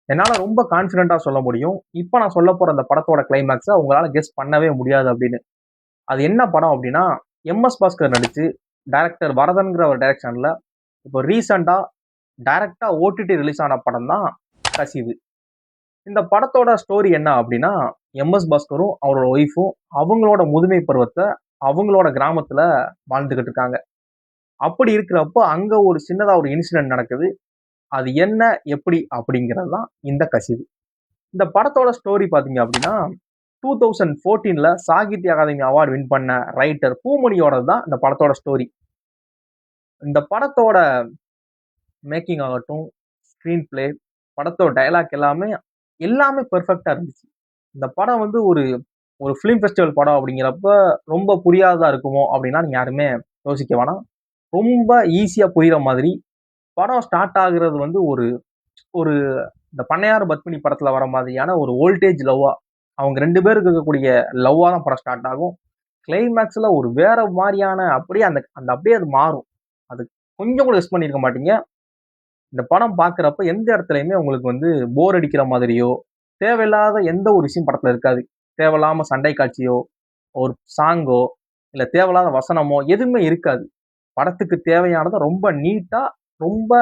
என்னால ரொம்ப கான்ஃபிடென்ட்டா சொல்ல முடியும். இப்ப நான் சொல்லப் போற அந்த படத்தோட கிளைமாக்ஸ உங்களால கெஸ் பண்ணவே முடியாது அப்படின்னு. அது என்ன படம் அப்படின்னா, எம்.எஸ். பாஸ்கர் நடிச்சு, டைரக்டர் வரதன்ங்கிற ஒரு டைரக்ஷன்ல இப்போ ரீசென்ட்டா டைரக்ட்டா ஓடிடி ரிலீஸ் ஆன படம் தான் கசிவு. இந்த படத்தோட ஸ்டோரி என்ன அப்படின்னா, எம்.எஸ். பாஸ்கரும் அவரோட ஒய்ஃபும் அவங்களோட முதுமை பருவத்த அவங்களோட கிராமத்துல வாழ்ந்துகிட்டு இருக்காங்க. அப்படி இருக்கிறப்போ அங்க ஒரு சின்னதா ஒரு இன்சிடென்ட் நடக்குது. அது என்ன, எப்படி அப்படிங்கிறது தான் இந்த கசிவு. இந்த படத்தோட ஸ்டோரி பாத்தீங்க அப்படின்னா 2014ல சாகித்ய அகாதமி அவார்டு வின் பண்ண ரைட்டர் பூமணியோட தான் இந்த படத்தோட ஸ்டோரி. இந்த படத்தோட மேக்கிங் ஆகட்டும், ஸ்கிரீன் பிளே, படத்தோட டயலாக் எல்லாமே எல்லாமே பெர்ஃபெக்டா இருந்துச்சு. இந்த படம் வந்து ஒரு ஒரு ஃபிலிம் ஃபெஸ்டிவல் படம் அப்படிங்கிறப்ப ரொம்ப புரியாததா இருக்குமோ அப்படின்னா நீங்க யாருமே யோசிக்க வேணாம். ரொம்ப ஈஸியா புரியுற மாதிரி படம் ஸ்டார்ட் ஆகுறது வந்து ஒரு ஒரு இந்த பண்ணையார் பத்மினி படத்துல வர மாதிரியான ஒரு வோல்டேஜ் லவ்வா, அவங்க 2 பேருக்கு இருக்கக்கூடிய லவ்வா தான் படம் ஸ்டார்ட் ஆகும். கிளைமேக்ஸ்ல ஒரு வேற மாதிரியான அப்படியே அந்த அந்த அப்படியே அது மாறும். அது கொஞ்சம் கூட மிஸ் பண்ணியிருக்க மாட்டீங்க. இந்த படம் பார்க்குறப்ப எந்த இடத்துலயுமே உங்களுக்கு வந்து போர் அடிக்கிற மாதிரியோ, தேவையில்லாத எந்த ஒரு விஷயம் படத்துல இருக்காது. தேவையில்லாம சண்டை காட்சியோ, ஒரு சாங்கோ, இல்ல தேவையில்லாத வசனமோ எதுவுமே இருக்காது. படத்துக்கு தேவையானத ரொம்ப நீட்டா, ரொம்ப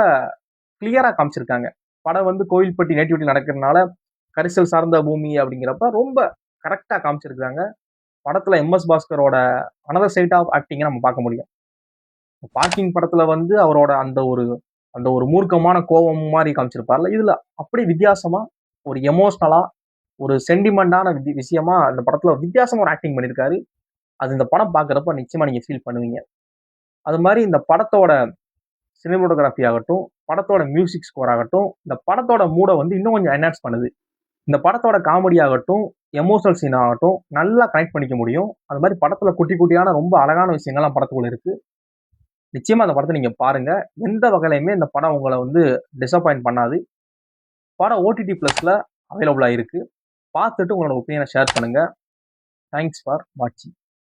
கிளியரா காமிச்சிருக்காங்க. படம் வந்து கோவில்பட்டி நேட்டிவிட்டி நடக்கிறதுனால, கரிசல் சார்ந்த பூமி அப்படிங்கிறப்ப ரொம்ப கரெக்ட்டா காமிச்சிருக்காங்க. படத்துல எம்.எஸ். பாஸ்கரோட அனதர் சைட் ஆஃப் ஆக்டிங்க நம்ம பார்க்க முடியும். பார்க்கிங் படத்துல வந்து அவரோட அந்த ஒரு மூர்க்கமான கோவம் மாரி காமிச்சிருப்பார்ல. இதுல அப்படியே வித்தியாசமா, ஒரு எமோஷனலா, ஒரு சென்டிமெண்டான விஷயமா அந்த படத்துல வித்தியாசமா ஒரு ஆக்டிங் பண்ணியிருக்காரு. அது இந்த படம் பார்க்குறப்ப நிச்சயமா நீங்க ஃபீல் பண்ணுவீங்க. அது மாரி இந்த படத்தோட சினிமாட்டோகிராஃபி ஆகட்டும், படத்தோட மியூசிக் ஸ்கோர் ஆகட்டும், இந்த படத்தோட மூட வந்து இன்னும் கொஞ்சம் என்ஹான்ஸ் பண்ணுது. இந்த படத்தோட காமெடி ஆகட்டும், எமோஷனல் சீன் ஆகட்டும், நல்லா கனெக்ட் பண்ணிக்க முடியும். அது மாரி படத்துல குட்டி குட்டியான ரொம்ப அழகான விஷயங்கள்லாம் படத்துக்குள்ள இருக்கு. நிச்சயமா அந்த படத்த நீங்க பாருங்க. எந்த வகையிலயுமே இந்த படம் உங்கள வந்து டிசப்பாயிண்ட் பண்ணாது. படம் ஓடிடி பிளஸ்ல அவைலபிளா இருக்கு. பார்த்துட்டு உங்களோட ஒப்பீனியன ஷேர் பண்ணுங்க. தேங்க்ஸ் ஃபார் வாட்சிங்.